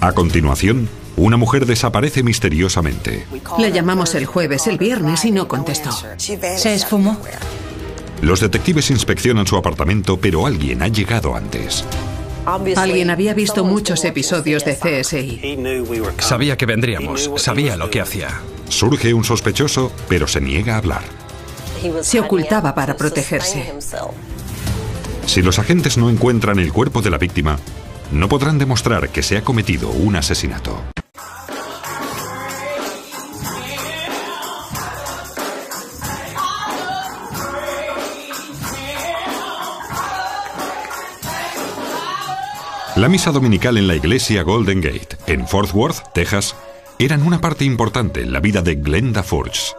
A continuación, una mujer desaparece misteriosamente. Le llamamos el jueves, el viernes y no contestó. Se esfumó. Los detectives inspeccionan su apartamento, pero alguien ha llegado antes. Alguien había visto muchos episodios de CSI. Sabía que vendríamos, sabía lo que hacía. Surge un sospechoso, pero se niega a hablar. Se ocultaba para protegerse. Si los agentes no encuentran el cuerpo de la víctima, no podrán demostrar que se ha cometido un asesinato. La misa dominical en la iglesia Golden Gate, en Fort Worth, Texas, eran una parte importante en la vida de Glenda Furch.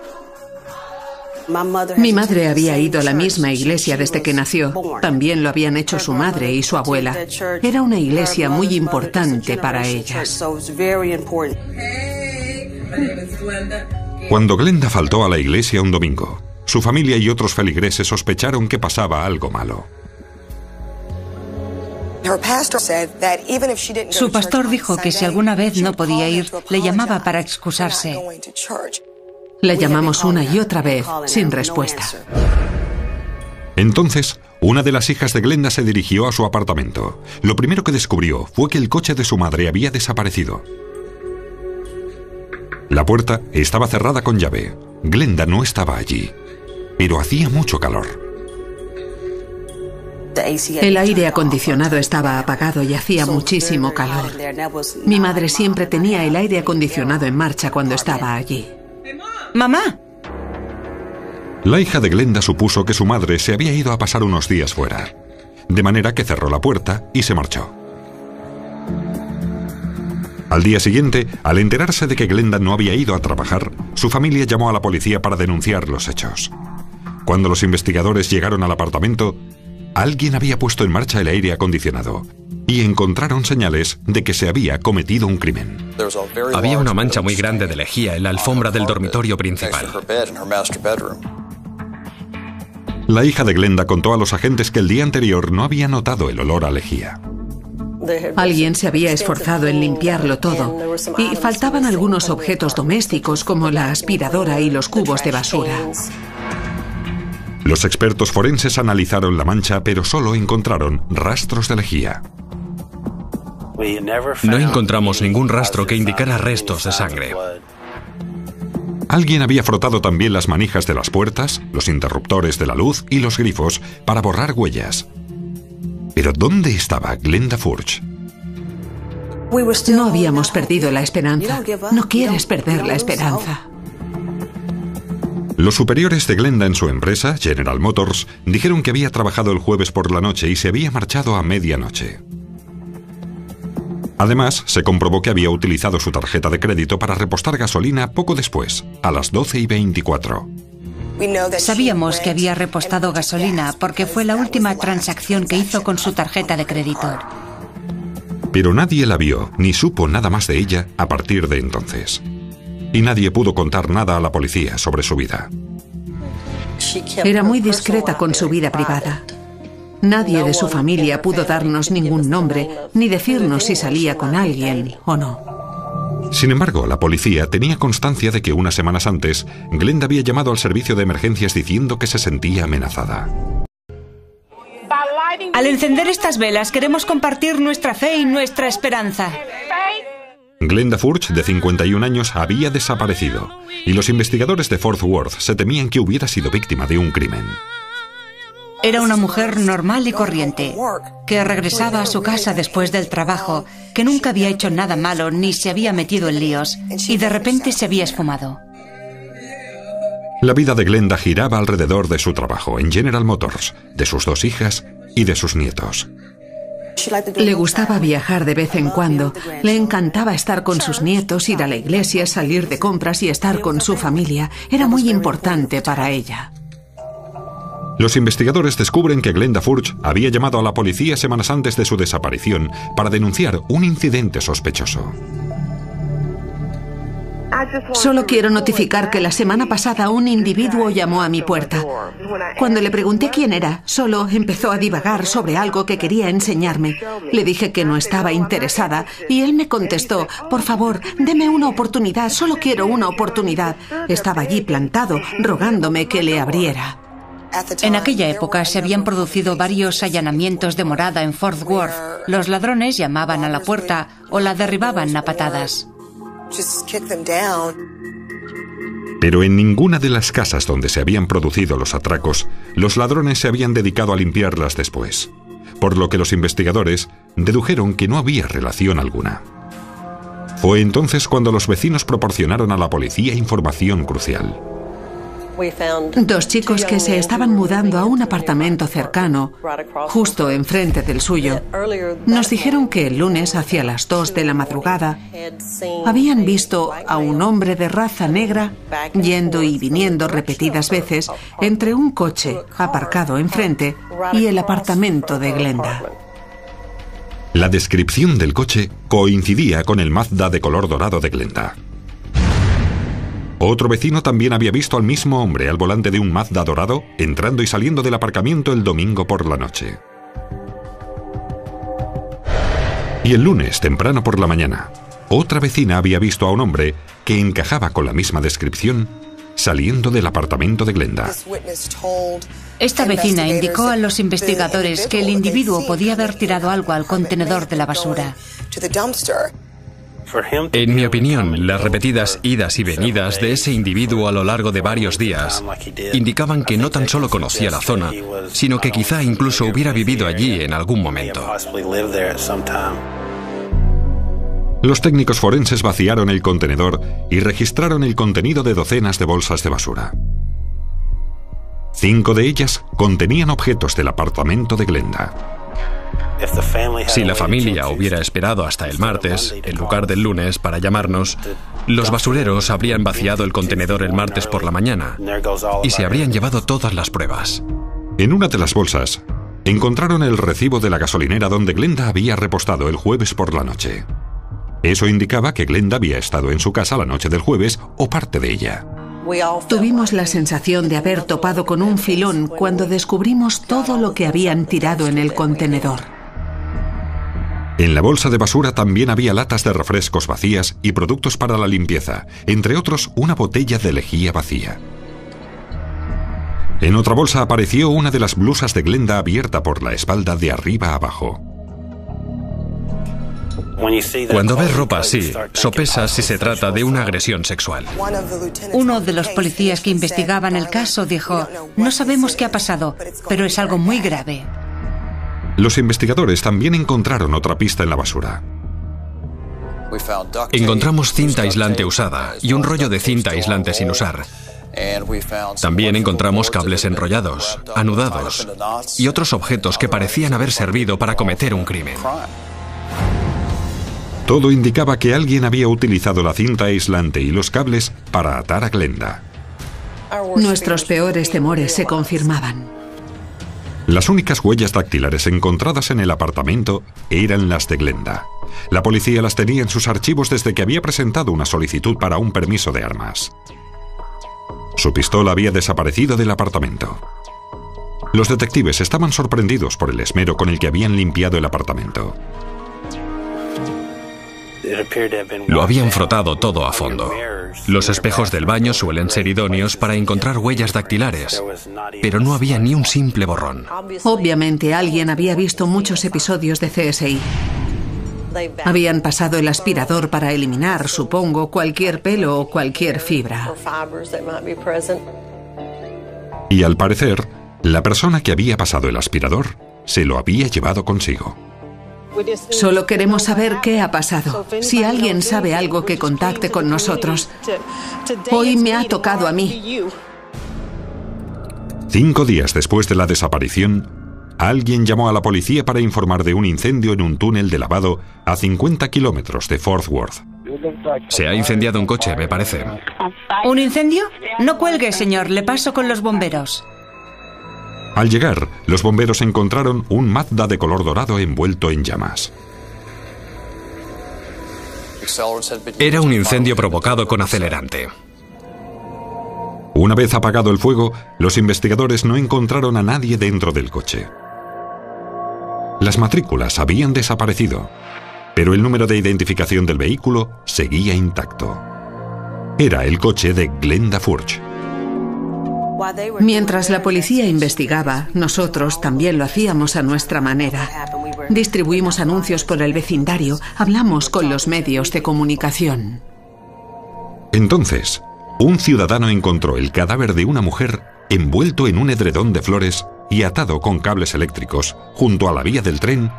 Mi madre había ido a la misma iglesia desde que nació. También lo habían hecho su madre y su abuela. Era una iglesia muy importante para ellas. Cuando Glenda faltó a la iglesia un domingo, su familia y otros feligreses sospecharon que pasaba algo malo. Su pastor dijo que si alguna vez no podía ir, le llamaba para excusarse. Le llamamos una y otra vez, sin respuesta. Entonces, una de las hijas de Glenda se dirigió a su apartamento. Lo primero que descubrió fue que el coche de su madre había desaparecido. La puerta estaba cerrada con llave. Glenda no estaba allí, pero hacía mucho calor. El aire acondicionado estaba apagado y hacía muchísimo calor. Mi madre siempre tenía el aire acondicionado en marcha cuando estaba allí. ¡Mamá! La hija de Glenda supuso que su madre se había ido a pasar unos días fuera, de manera que cerró la puerta y se marchó. Al día siguiente, al enterarse de que Glenda no había ido a trabajar, su familia llamó a la policía para denunciar los hechos. Cuando los investigadores llegaron al apartamento, alguien había puesto en marcha el aire acondicionado y encontraron señales de que se había cometido un crimen. Había una mancha muy grande de lejía en la alfombra del dormitorio principal. La hija de Glenda contó a los agentes que el día anterior no había notado el olor a lejía. Alguien se había esforzado en limpiarlo todo y faltaban algunos objetos domésticos como la aspiradora y los cubos de basura. Los expertos forenses analizaron la mancha, pero solo encontraron rastros de lejía. No encontramos ningún rastro que indicara restos de sangre. Alguien había frotado también las manijas de las puertas, los interruptores de la luz y los grifos para borrar huellas. Pero ¿dónde estaba Glenda Furch? No habíamos perdido la esperanza. No quieres perder la esperanza. Los superiores de Glenda en su empresa, General Motors, dijeron que había trabajado el jueves por la noche y se había marchado a medianoche. Además, se comprobó que había utilizado su tarjeta de crédito para repostar gasolina poco después, a las 12:24. Sabíamos que había repostado gasolina porque fue la última transacción que hizo con su tarjeta de crédito. Pero nadie la vio ni supo nada más de ella a partir de entonces. Y nadie pudo contar nada a la policía sobre su vida. Era muy discreta con su vida privada. Nadie de su familia pudo darnos ningún nombre ni decirnos si salía con alguien o no. Sin embargo, la policía tenía constancia de que unas semanas antes, Glenda había llamado al servicio de emergencias diciendo que se sentía amenazada. Al encender estas velas queremos compartir nuestra fe y nuestra esperanza. Glenda Furch, de 51 años, había desaparecido, y los investigadores de Fort Worth se temían que hubiera sido víctima de un crimen. Era una mujer normal y corriente, que regresaba a su casa después del trabajo, que nunca había hecho nada malo ni se había metido en líos, y de repente se había esfumado. La vida de Glenda giraba alrededor de su trabajo en General Motors, de sus 2 hijas y de sus nietos. Le gustaba viajar de vez en cuando. Le encantaba estar con sus nietos, ir a la iglesia, salir de compras y estar con su familia. Era muy importante para ella. Los investigadores descubren que Glenda Furch había llamado a la policía semanas antes de su desaparición para denunciar un incidente sospechoso. Solo quiero notificar que la semana pasada un individuo llamó a mi puerta. Cuando le pregunté quién era, solo empezó a divagar sobre algo que quería enseñarme. Le dije que no estaba interesada y él me contestó: por favor, deme una oportunidad, solo quiero una oportunidad. Estaba allí plantado, rogándome que le abriera. En aquella época se habían producido varios allanamientos de morada en Fort Worth. Los ladrones llamaban a la puerta o la derribaban a patadas. Pero en ninguna de las casas donde se habían producido los atracos, los ladrones se habían dedicado a limpiarlas después, por lo que los investigadores dedujeron que no había relación alguna. Fue entonces cuando los vecinos proporcionaron a la policía información crucial. Dos chicos que se estaban mudando a un apartamento cercano, justo enfrente del suyo, nos dijeron que el lunes, hacia las 2 de la madrugada, habían visto a un hombre de raza negra yendo y viniendo repetidas veces entre un coche aparcado enfrente y el apartamento de Glenda. La descripción del coche coincidía con el Mazda de color dorado de Glenda. Otro vecino también había visto al mismo hombre al volante de un Mazda dorado entrando y saliendo del aparcamiento el domingo por la noche. Y el lunes, temprano por la mañana, otra vecina había visto a un hombre que encajaba con la misma descripción saliendo del apartamento de Glenda. Esta vecina indicó a los investigadores que el individuo podía haber tirado algo al contenedor de la basura. En mi opinión, las repetidas idas y venidas de ese individuo a lo largo de varios días indicaban que no tan solo conocía la zona, sino que quizá incluso hubiera vivido allí en algún momento. Los técnicos forenses vaciaron el contenedor y registraron el contenido de docenas de bolsas de basura. 5 de ellas contenían objetos del apartamento de Glenda. Si la familia hubiera esperado hasta el martes, en lugar del lunes, para llamarnos, los basureros habrían vaciado el contenedor el martes por la mañana y se habrían llevado todas las pruebas. En una de las bolsas, encontraron el recibo de la gasolinera donde Glenda había repostado el jueves por la noche. Eso indicaba que Glenda había estado en su casa la noche del jueves o parte de ella. Tuvimos la sensación de haber topado con un filón cuando descubrimos todo lo que habían tirado en el contenedor. En la bolsa de basura también había latas de refrescos vacías y productos para la limpieza, entre otros una botella de lejía vacía. En otra bolsa apareció una de las blusas de Glenda abierta por la espalda de arriba a abajo. Cuando ves ropa así, sopesas si se trata de una agresión sexual. Uno de los policías que investigaban el caso dijo: no sabemos qué ha pasado, pero es algo muy grave. Los investigadores también encontraron otra pista en la basura. Encontramos cinta aislante usada y un rollo de cinta aislante sin usar. También encontramos cables enrollados, anudados y otros objetos que parecían haber servido para cometer un crimen. Todo indicaba que alguien había utilizado la cinta aislante y los cables para atar a Glenda. Nuestros peores temores se confirmaban. Las únicas huellas dactilares encontradas en el apartamento eran las de Glenda. La policía las tenía en sus archivos desde que había presentado una solicitud para un permiso de armas. Su pistola había desaparecido del apartamento. Los detectives estaban sorprendidos por el esmero con el que habían limpiado el apartamento. Lo habían frotado todo a fondo. Los espejos del baño suelen ser idóneos para encontrar huellas dactilares, pero no había ni un simple borrón. Obviamente alguien había visto muchos episodios de CSI. Habían pasado el aspirador para eliminar, supongo, cualquier pelo o cualquier fibra. Y al parecer, la persona que había pasado el aspirador se lo había llevado consigo. Solo queremos saber qué ha pasado. Si alguien sabe algo, que contacte con nosotros. Hoy me ha tocado a mí. 5 días después de la desaparición, alguien llamó a la policía para informar de un incendio en un túnel de lavado a 50 kilómetros de Fort Worth. Se ha incendiado un coche, me parece. ¿Un incendio? No cuelgue, señor. Le paso con los bomberos. Al llegar, los bomberos encontraron un Mazda de color dorado envuelto en llamas. Era un incendio provocado con acelerante. Una vez apagado el fuego, los investigadores no encontraron a nadie dentro del coche. Las matrículas habían desaparecido, pero el número de identificación del vehículo seguía intacto. Era el coche de Glenda Furch. Mientras la policía investigaba, nosotros también lo hacíamos a nuestra manera. Distribuimos anuncios por el vecindario, hablamos con los medios de comunicación. Entonces, un ciudadano encontró el cadáver de una mujer envuelto en un edredón de flores y atado con cables eléctricos junto a la vía del tren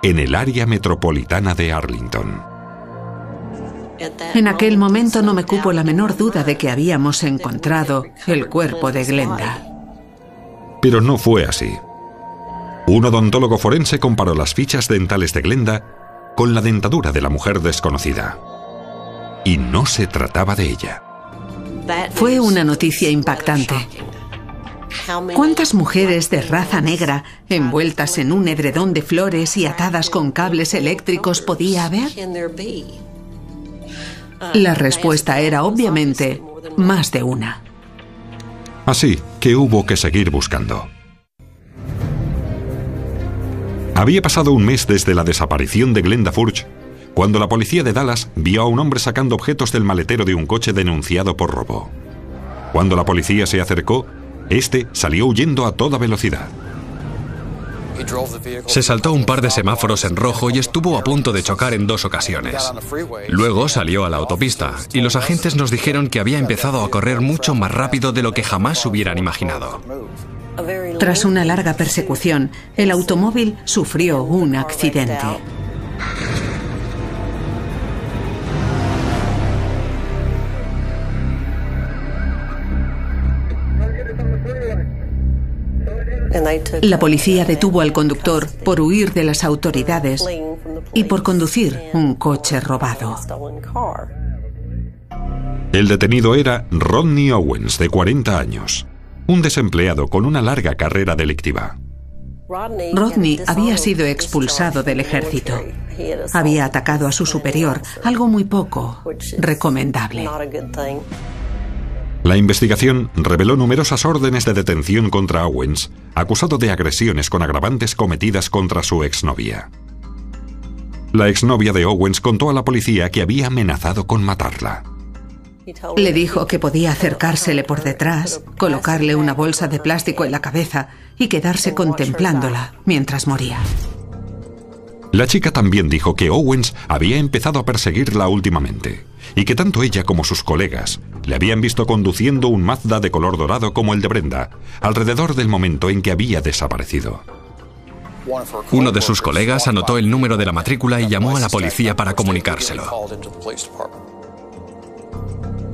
en el área metropolitana de Arlington. En aquel momento no me cupo la menor duda de que habíamos encontrado el cuerpo de Glenda. Pero no fue así. Un odontólogo forense comparó las fichas dentales de Glenda con la dentadura de la mujer desconocida. Y no se trataba de ella. Fue una noticia impactante. ¿Cuántas mujeres de raza negra, envueltas en un edredón de flores y atadas con cables eléctricos, podía haber? La respuesta era obviamente más de una. Así que hubo que seguir buscando. Había pasado un mes desde la desaparición de Glenda Furch, cuando la policía de Dallas vio a un hombre sacando objetos del maletero de un coche denunciado por robo. Cuando la policía se acercó, este salió huyendo a toda velocidad. Se saltó un par de semáforos en rojo y estuvo a punto de chocar en 2 ocasiones. Luego salió a la autopista y los agentes nos dijeron que había empezado a correr mucho más rápido de lo que jamás hubieran imaginado. Tras una larga persecución, el automóvil sufrió un accidente. La policía detuvo al conductor por huir de las autoridades y por conducir un coche robado. El detenido era Rodney Owens, de 40 años, un desempleado con una larga carrera delictiva. Rodney había sido expulsado del ejército. Había atacado a su superior, algo muy poco recomendable. La investigación reveló numerosas órdenes de detención contra Owens, acusado de agresiones con agravantes cometidas contra su exnovia. La exnovia de Owens contó a la policía que había amenazado con matarla. Le dijo que podía acercársele por detrás, colocarle una bolsa de plástico en la cabeza y quedarse contemplándola mientras moría. La chica también dijo que Owens había empezado a perseguirla últimamente y que tanto ella como sus colegas le habían visto conduciendo un Mazda de color dorado como el de Brenda, alrededor del momento en que había desaparecido. Uno de sus colegas anotó el número de la matrícula y llamó a la policía para comunicárselo.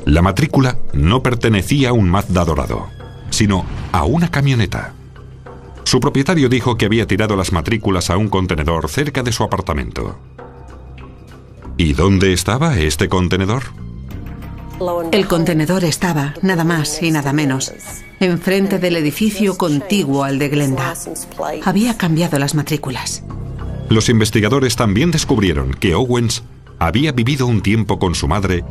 La matrícula no pertenecía a un Mazda dorado, sino a una camioneta. Su propietario dijo que había tirado las matrículas a un contenedor cerca de su apartamento. ¿Y dónde estaba este contenedor? El contenedor estaba, nada más y nada menos, enfrente del edificio contiguo al de Glenda. Había cambiado las matrículas. Los investigadores también descubrieron que Owens había vivido un tiempo con su madre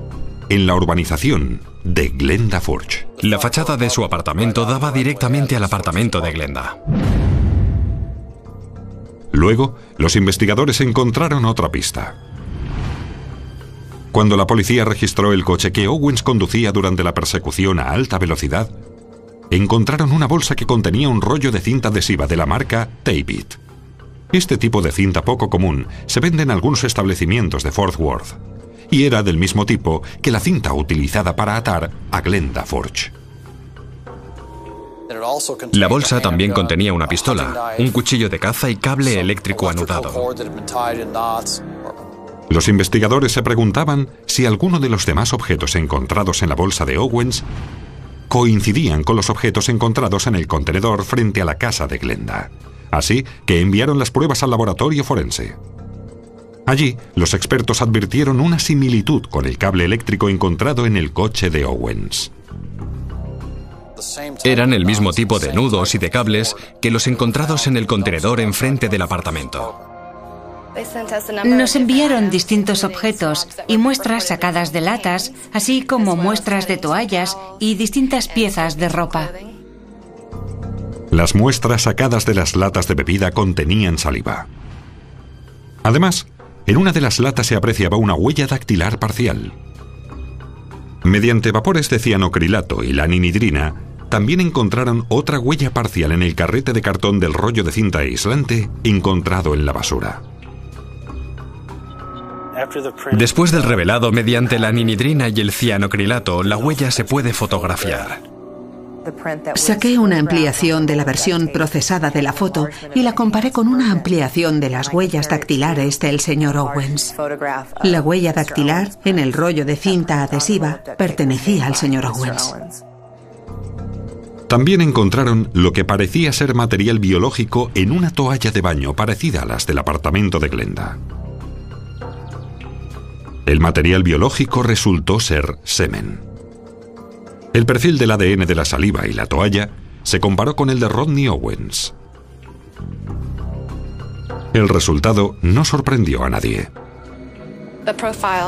en la urbanización de Glenda Furch. La fachada de su apartamento daba directamente al apartamento de Glenda. Luego, los investigadores encontraron otra pista. Cuando la policía registró el coche que Owens conducía durante la persecución a alta velocidad, encontraron una bolsa que contenía un rollo de cinta adhesiva de la marca Tape-It. Este tipo de cinta poco común se vende en algunos establecimientos de Fort Worth y era del mismo tipo que la cinta utilizada para atar a Glenda Furch. La bolsa también contenía una pistola, un cuchillo de caza y cable eléctrico anudado. Los investigadores se preguntaban si alguno de los demás objetos encontrados en la bolsa de Owens coincidían con los objetos encontrados en el contenedor frente a la casa de Glenda. Así que enviaron las pruebas al laboratorio forense. Allí, los expertos advirtieron una similitud con el cable eléctrico encontrado en el coche de Owens. Eran el mismo tipo de nudos y de cables que los encontrados en el contenedor enfrente del apartamento. Nos enviaron distintos objetos y muestras sacadas de latas, así como muestras de toallas y distintas piezas de ropa. Las muestras sacadas de las latas de bebida contenían saliva. Además, en una de las latas se apreciaba una huella dactilar parcial. Mediante vapores de cianocrilato y la ninidrina, también encontraron otra huella parcial en el carrete de cartón del rollo de cinta aislante encontrado en la basura. Después del revelado mediante la ninidrina y el cianocrilato, la huella se puede fotografiar. Saqué una ampliación de la versión procesada de la foto y la comparé con una ampliación de las huellas dactilares del señor Owens. La huella dactilar en el rollo de cinta adhesiva pertenecía al señor Owens. También encontraron lo que parecía ser material biológico en una toalla de baño parecida a las del apartamento de Glenda. El material biológico resultó ser semen. El perfil del ADN de la saliva y la toalla se comparó con el de Rodney Owens. El resultado no sorprendió a nadie.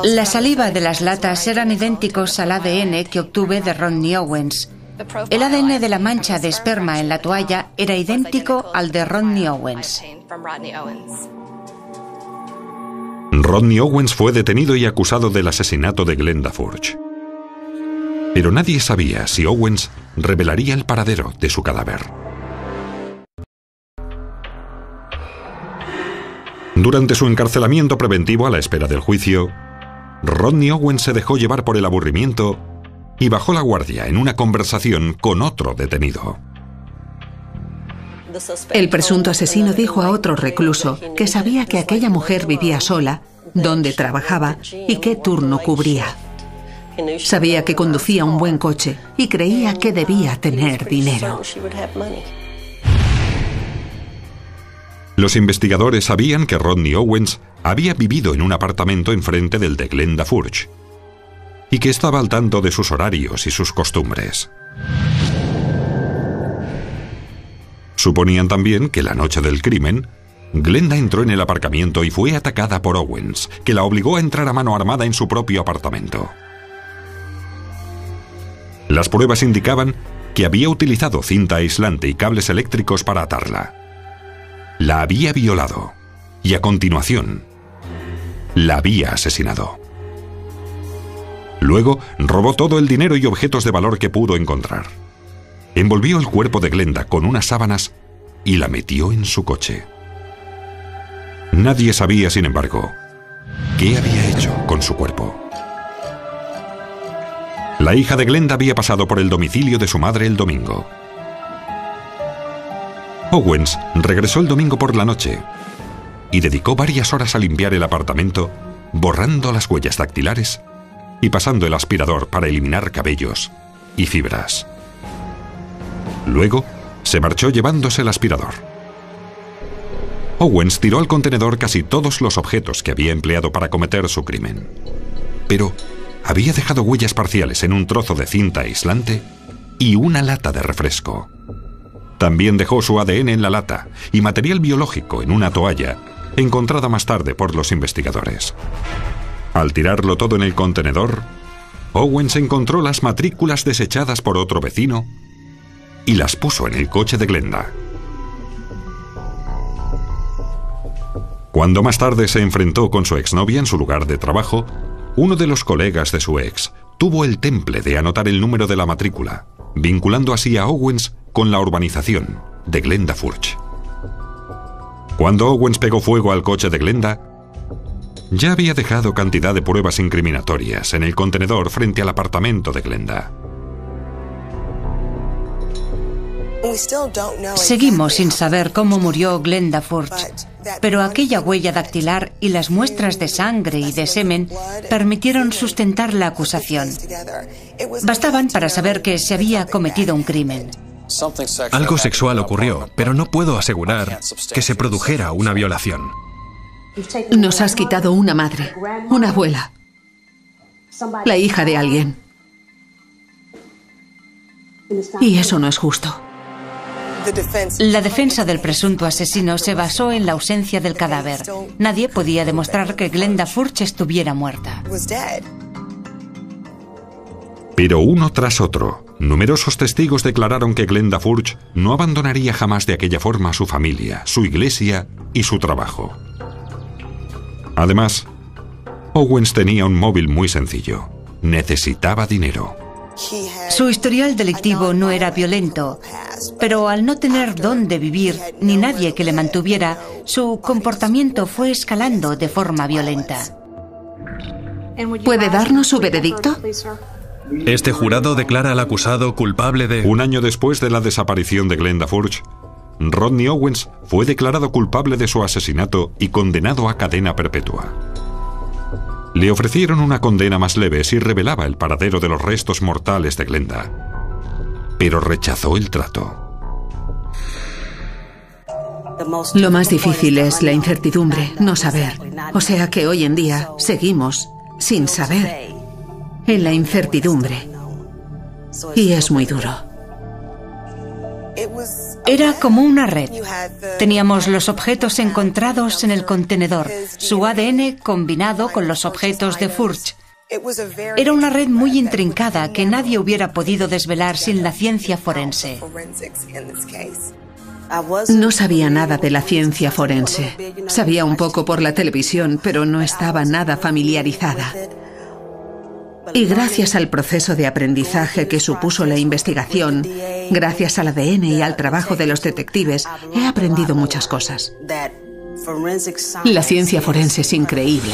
La saliva de las latas eran idénticos al ADN que obtuve de Rodney Owens. El ADN de la mancha de esperma en la toalla era idéntico al de Rodney Owens. Rodney Owens fue detenido y acusado del asesinato de Glenda Furch. Pero nadie sabía si Owens revelaría el paradero de su cadáver. Durante su encarcelamiento preventivo a la espera del juicio, Rodney Owens se dejó llevar por el aburrimiento y bajó la guardia en una conversación con otro detenido. El presunto asesino dijo a otro recluso que sabía que aquella mujer vivía sola, dónde trabajaba y qué turno cubría. Sabía que conducía un buen coche y creía que debía tener dinero. Los investigadores sabían que Rodney Owens había vivido en un apartamento enfrente del de Glenda Furch y que estaba al tanto de sus horarios y sus costumbres. Suponían también que la noche del crimen, Glenda entró en el aparcamiento y fue atacada por Owens, que la obligó a entrar a mano armada en su propio apartamento. Las pruebas indicaban que había utilizado cinta aislante y cables eléctricos para atarla. La había violado y a continuación la había asesinado. Luego robó todo el dinero y objetos de valor que pudo encontrar. Envolvió el cuerpo de Glenda con unas sábanas y la metió en su coche. Nadie sabía, sin embargo, qué había hecho con su cuerpo. La hija de Glenda había pasado por el domicilio de su madre el domingo. Owens regresó el domingo por la noche y dedicó varias horas a limpiar el apartamento, borrando las huellas dactilares y pasando el aspirador para eliminar cabellos y fibras. Luego se marchó llevándose el aspirador. Owens tiró al contenedor casi todos los objetos que había empleado para cometer su crimen. Pero había dejado huellas parciales en un trozo de cinta aislante y una lata de refresco. También dejó su ADN en la lata y material biológico en una toalla, encontrada más tarde por los investigadores. Al tirarlo todo en el contenedor, Owens encontró las matrículas desechadas por otro vecino y las puso en el coche de Glenda. Cuando más tarde se enfrentó con su exnovia en su lugar de trabajo, uno de los colegas de su ex tuvo el temple de anotar el número de la matrícula, vinculando así a Owens con la urbanización de Glenda Furch. Cuando Owens pegó fuego al coche de Glenda, ya había dejado cantidad de pruebas incriminatorias en el contenedor frente al apartamento de Glenda. Seguimos sin saber cómo murió Glenda Furch, pero aquella huella dactilar y las muestras de sangre y de semen permitieron sustentar la acusación. Bastaban para saber que se había cometido un crimen. Algo sexual ocurrió, pero no puedo asegurar que se produjera una violación. Nos has quitado una madre, una abuela, la hija de alguien. Y eso no es justo. La defensa del presunto asesino se basó en la ausencia del cadáver. Nadie podía demostrar que Glenda Furch estuviera muerta. Pero uno tras otro, numerosos testigos declararon que Glenda Furch no abandonaría jamás de aquella forma a su familia, su iglesia y su trabajo. Además, Owens tenía un móvil muy sencillo. Necesitaba dinero. Su historial delictivo no era violento, pero al no tener dónde vivir ni nadie que le mantuviera, su comportamiento fue escalando de forma violenta. ¿Puede darnos su veredicto? Este jurado declara al acusado culpable de... Un año después de la desaparición de Glenda Furch, Rodney Owens fue declarado culpable de su asesinato y condenado a cadena perpetua. Le ofrecieron una condena más leve si revelaba el paradero de los restos mortales de Glenda, pero rechazó el trato. Lo más difícil es la incertidumbre, no saber. O sea que hoy en día seguimos sin saber, en la incertidumbre. Y es muy duro. Era como una red. Teníamos los objetos encontrados en el contenedor, su ADN combinado con los objetos de Furch. Era una red muy intrincada que nadie hubiera podido desvelar sin la ciencia forense. No sabía nada de la ciencia forense. Sabía un poco por la televisión, pero no estaba nada familiarizada. Y gracias al proceso de aprendizaje que supuso la investigación, gracias al ADN y al trabajo de los detectives, he aprendido muchas cosas. La ciencia forense es increíble.